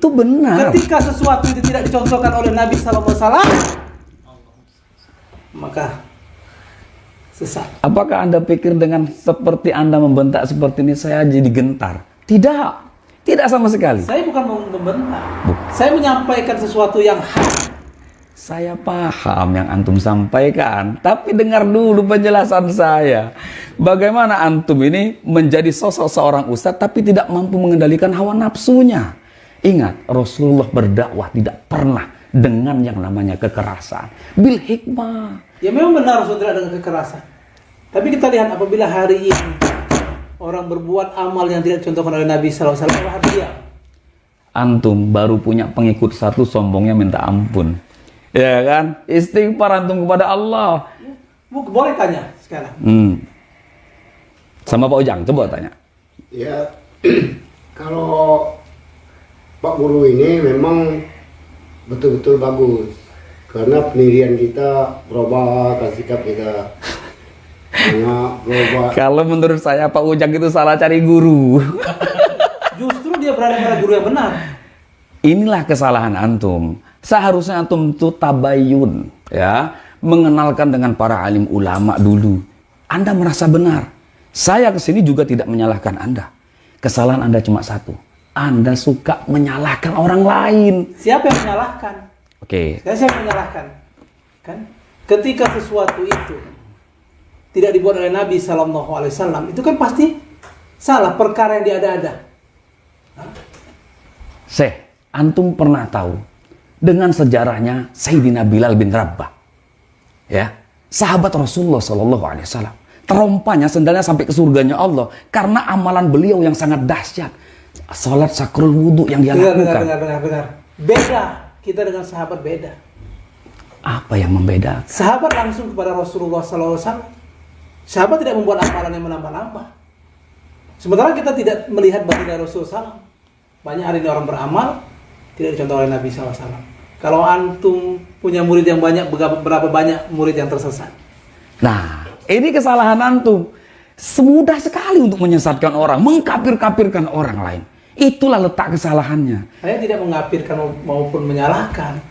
Itu benar. Ketika sesuatu itu tidak dicontohkan oleh Nabi SAW, maka sesat. Apakah Anda pikir dengan seperti Anda membentak seperti ini saya jadi gentar? Tidak. Tidak sama sekali. Saya bukan membentak. Saya menyampaikan sesuatu yang hak. Saya paham yang antum sampaikan, tapi dengar dulu penjelasan saya. Bagaimana antum ini menjadi sosok seorang ustadz tapi tidak mampu mengendalikan hawa nafsunya. Ingat, Rasulullah berdakwah tidak pernah dengan yang namanya kekerasan. Bil hikmah. Ya memang benar Rasul tidak dengan kekerasan. Tapi kita lihat apabila hari ini orang berbuat amal yang tidak dicontohkan oleh Nabi SAW, dia. Antum baru punya pengikut satu, sombongnya minta ampun. Ya kan? Istighfar antum kepada Allah. Boleh tanya sekarang. Sama Pak Ujang, coba tanya. Ya, kalau Pak Guru ini memang betul-betul bagus. Karena pendirian kita berubah, sikap kita berubah. Kalau menurut saya Pak Ujang itu salah cari guru. Justru dia berada pada guru yang benar. Inilah kesalahan antum. Seharusnya antum itu tabayun, ya, mengenalkan dengan para alim ulama dulu. Anda merasa benar. Saya kesini juga tidak menyalahkan Anda. Kesalahan Anda cuma satu. Anda suka menyalahkan orang lain. Siapa yang menyalahkan? Oke. Siapa yang menyalahkan? Kan? Ketika sesuatu itu tidak dibuat oleh Nabi SAW, itu kan pasti salah, perkara yang diada-ada. Antum pernah tahu dengan sejarahnya Sayyidina Bilal bin Rabah, ya, sahabat Rasulullah SAW. Terompanya sendalnya sampai ke surganya Allah karena amalan beliau yang sangat dahsyat. Salat sakrul wudhu yang dia lakukan. Benar. Beda kita dengan sahabat, beda. Apa yang membeda? Sahabat langsung kepada Rasulullah SAW. Sahabat tidak membuat amalan yang menambah-nambah. Sementara kita tidak melihat baginda Rasulullah SAW. Banyak hari ini orang beramal tidak dicontoh oleh Nabi SAW. Kalau antum punya murid yang banyak, berapa banyak murid yang tersesat? Nah, ini kesalahan antum. Semudah sekali untuk menyesatkan orang, mengkafir-kafirkan orang lain. Itulah letak kesalahannya. Saya tidak mengkafirkan maupun menyalahkan.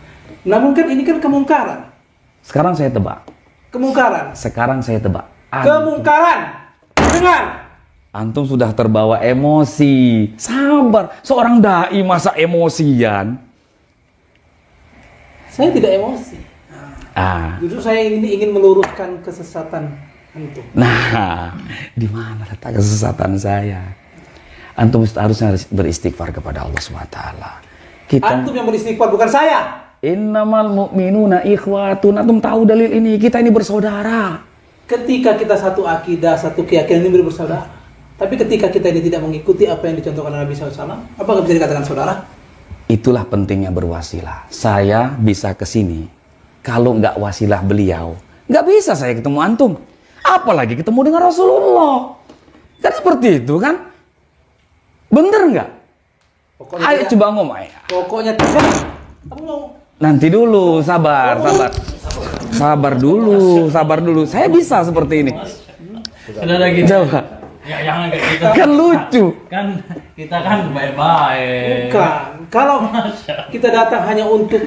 Namun kan ini kan kemungkaran. Sekarang saya tebak. Kemungkaran. Sekarang saya tebak. Kemungkaran. Dengar. Antum sudah terbawa emosi. Sabar. Seorang dai masa emosian? Saya tidak emosi. Justru saya ingin meluruskan kesesatan antum. Nah, di mana letak kesesatan saya? Antum harusnya beristighfar kepada Allah SWT. Antum yang beristighfar, bukan saya. Innamal mu'minuna ikhwatun. Antum tahu dalil ini? Kita ini bersaudara. Ketika kita satu akidah, satu keyakinan ini bersaudara. Tapi ketika kita ini tidak mengikuti apa yang dicontohkan Nabi SAW, apakah bisa dikatakan saudara? Itulah pentingnya berwasilah. Saya bisa ke sini. Kalau nggak wasilah beliau, nggak bisa saya ketemu antum. Apalagi ketemu dengan Rasulullah. Kan seperti itu kan? Bener nggak? Ayo coba ngomong. Pokoknya tidak. Nanti dulu, sabar. Sabar dulu. Saya bisa seperti ini. Coba. Ya jangan kayak gitu. Kan lucu. Kan kita kan baik-baik. Bukan. Kalau kita datang hanya untuk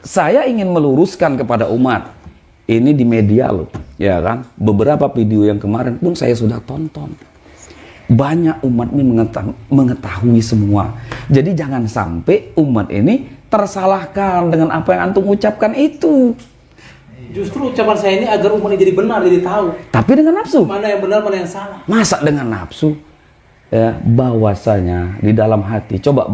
saya ingin meluruskan kepada umat. Ini di media loh, ya kan? Beberapa video yang kemarin pun saya sudah tonton. Banyak umat ini mengetahui semua. Jadi jangan sampai umat ini tersalahkan dengan apa yang antum ucapkan itu. Justru ucapan saya ini agar umat ini jadi benar, jadi tahu. Tapi dengan nafsu. Mana yang benar, mana yang salah. Masa dengan nafsu? Ya, bahwasanya di dalam hati, coba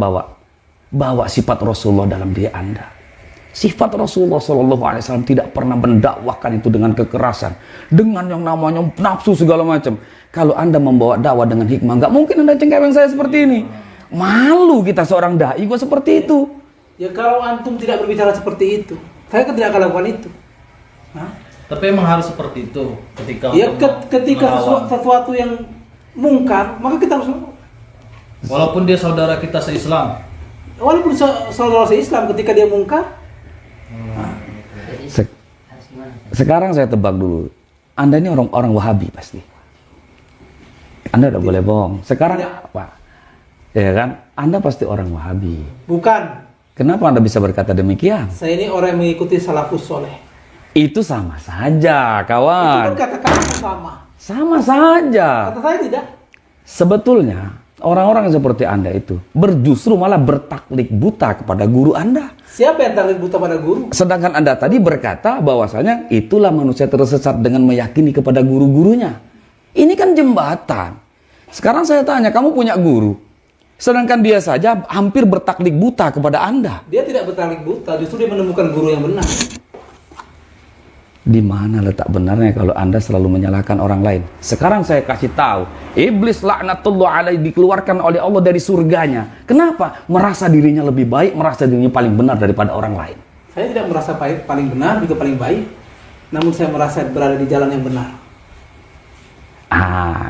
bawa sifat Rasulullah dalam diri Anda. Sifat Rasulullah SAW tidak pernah mendakwahkan itu dengan kekerasan, dengan yang namanya nafsu segala macam. Kalau Anda membawa dakwah dengan hikmah, nggak mungkin Anda cengkeweng saya seperti ini. Malu kita seorang dai kok seperti itu. Ya kalau antum tidak berbicara seperti itu, saya kan tidak akan lakukan itu. Hah? Tapi emang harus seperti itu ketika ketika sesuatu yang mungkar, maka kita harus. Walaupun dia saudara kita se-Islam. Walaupun saudara se-Islam, ketika dia mungkar. Sekarang saya tebak dulu, Anda ini orang Wahabi pasti. Anda udah boleh bohong. Sekarang apa? Ya kan? Anda pasti orang Wahabi. Bukan. Kenapa Anda bisa berkata demikian? Saya ini orang yang mengikuti salafus soleh. Itu sama saja, Itu kawan. kan kata kamu sama. Sama saja. Kata saya tidak. Sebetulnya, orang-orang seperti Anda itu justru malah bertaklid buta kepada guru Anda. Siapa yang taklid buta pada guru? Sedangkan Anda tadi berkata bahwasanya itulah manusia tersesat dengan meyakini kepada guru-gurunya. Ini kan jembatan. Sekarang saya tanya, kamu punya guru. Sedangkan dia saja hampir bertaklid buta kepada Anda. Dia tidak bertaklid buta, justru dia menemukan guru yang benar. Di mana letak benarnya kalau Anda selalu menyalahkan orang lain? Sekarang saya kasih tahu, iblis laknatullah alaihi dikeluarkan oleh Allah dari surganya. Kenapa? Merasa dirinya lebih baik, merasa dirinya paling benar daripada orang lain. Saya tidak merasa paling benar, juga paling baik. Namun saya merasa berada di jalan yang benar.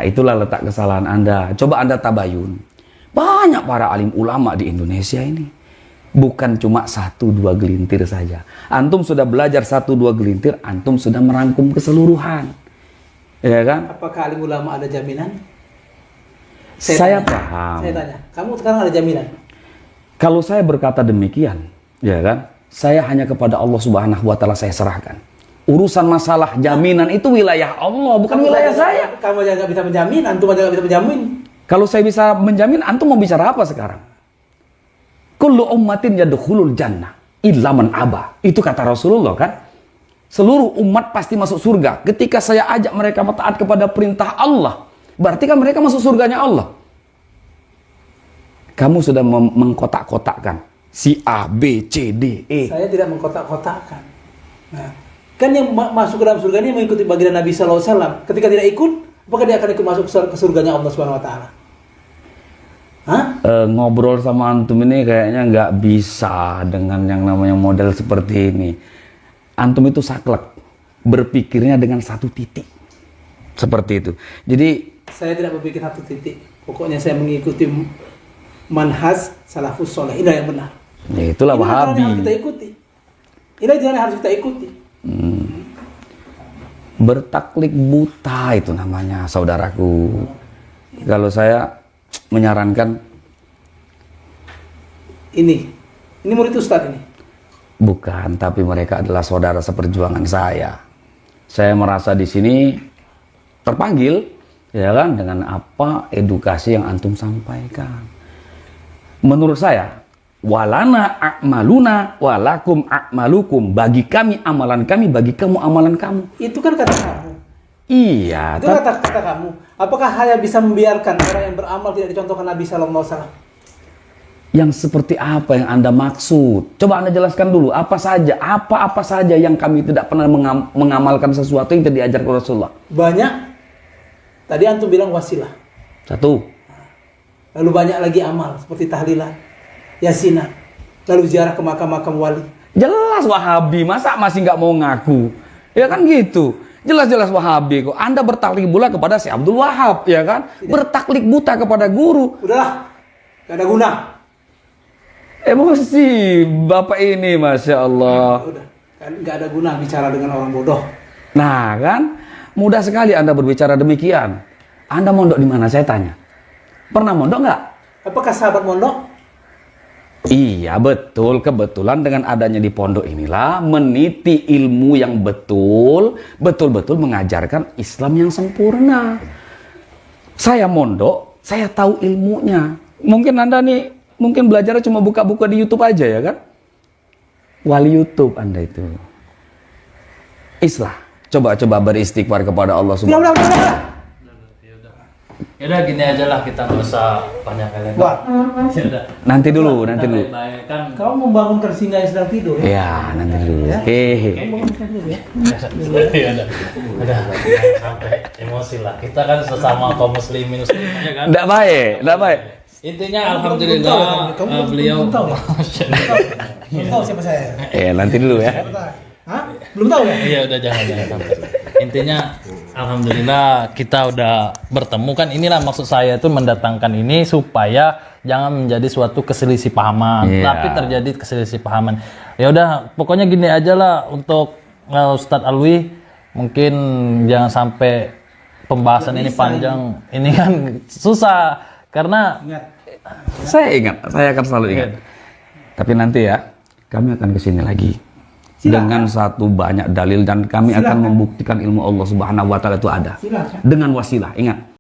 Itulah letak kesalahan Anda. Coba Anda tabayun. Banyak para alim ulama di Indonesia ini. Bukan cuma 1-2 gelintir saja. Antum sudah belajar 1-2 gelintir, antum sudah merangkum keseluruhan. Ya kan? Apakah alim ulama ada jaminan? Saya tanya, paham. Saya tanya, kamu sekarang ada jaminan? Kalau saya berkata demikian, ya kan? Saya hanya kepada Allah Subhanahu wa taala saya serahkan. Urusan masalah jaminan itu wilayah Allah, bukan wilayah saya. Kamu aja nggak bisa menjamin, antum aja nggak bisa menjamin. Kalau saya bisa menjamin, antum mau bicara apa sekarang? Kullu ummatin yadkhulul jannah illa man aba. Itu kata Rasulullah kan? Seluruh umat pasti masuk surga. Ketika saya ajak mereka taat kepada perintah Allah, berarti kan mereka masuk surganya Allah. Kamu sudah mengkotak-kotakkan si A, B, C, D, E. Saya tidak mengkotak-kotakkan. Nah, kan yang masuk ke dalam surga ini mengikuti baginda Nabi SAW. Ketika tidak ikut, apakah dia akan ikut masuk ke surganya Allah Subhanahu Wa Taala? Ngobrol sama antum ini kayaknya nggak bisa dengan yang namanya model seperti ini. Antum itu saklek, berpikirnya dengan satu titik, seperti itu. Jadi saya tidak berpikir satu titik. Pokoknya saya mengikuti manhaj salafus soleh. Inilah yang benar. ya itulah Ini Wahabi. yang harus kita ikuti. Inilah jalan yang harus kita ikuti. Bertaklid buta itu namanya, saudaraku. Kalau saya menyarankan ini murid Ustadz ini. bukan, tapi mereka adalah saudara seperjuangan saya. Saya merasa di sini terpanggil, ya kan, dengan apa edukasi yang antum sampaikan. Menurut saya, walana a'maluna walakum a'malukum. Bagi kami amalan kami, bagi kamu amalan kamu. Itu kan kata kamu. Iya, Itu kata kamu. Apakah hanya bisa membiarkan orang yang beramal tidak dicontohkan Nabi Sallallahu Alaihi Wasallam? yang seperti apa yang Anda maksud? Coba Anda jelaskan dulu, apa saja yang kami tidak pernah mengamalkan sesuatu yang tidak diajarkan Rasulullah. Banyak. Tadi antum bilang wasilah. Satu. Lalu banyak lagi amal seperti tahlilan, yasinan, lalu ziarah ke makam-makam wali. Jelas Wahabi, masa masih nggak mau ngaku? Ya kan gitu. Jelas-jelas Wahabi kok. Anda bertaklid buta kepada si Abdul Wahab, ya kan? Bertaklid buta kepada guru. Udahlah, gak ada guna. Emosi Bapak ini, Masya Allah. Udah, kan gak ada guna bicara dengan orang bodoh. Nah kan, mudah sekali Anda berbicara demikian. Anda mondok di mana? Saya tanya. Pernah mondok nggak? Apakah sahabat mondok? Iya betul, kebetulan dengan adanya di pondok inilah meniti ilmu yang betul-betul mengajarkan Islam yang sempurna. Saya mondok, saya tahu ilmunya. Mungkin Anda nih, mungkin belajarnya cuma buka-buka di YouTube aja ya kan? Wali YouTube Anda itu. Islah, coba-coba beristighfar kepada Allah Subhanahu wa taala. Yaudah gini aja lah, kita nggak usah banyak kali. Wah, Yaudah. Nanti dulu. Baik-baik kan. kau membangunkan singa yang sedang tidur. Ya, nanti dulu. Hehe. Bangunkan dulu ya. Yaudah. Udah. Sampai emosi lah. Kita kan sesama kaum muslimin ya kan. Nggak baik. Intinya alhamdulillah beliau. Belum tahu ya? Belum tahu siapa saya. Nanti dulu ya. Hah? Belum tahu ya? Iya udah jangan sampai. Intinya alhamdulillah kita udah bertemu kan, inilah maksud saya itu mendatangkan ini supaya jangan menjadi suatu keselisih pahaman, Iya. tapi terjadi keselisih pahaman. Ya udah pokoknya gini aja lah untuk Ustadz Alwi, mungkin jangan sampai pembahasan ini panjang. Ini kan susah karena Ingat, Saya akan selalu ingat. Tapi nanti ya, kami akan ke sini lagi. Dengan satu banyak dalil dan kami akan membuktikan ilmu Allah Subhanahu wa taala itu ada. Dengan wasilah, ingat.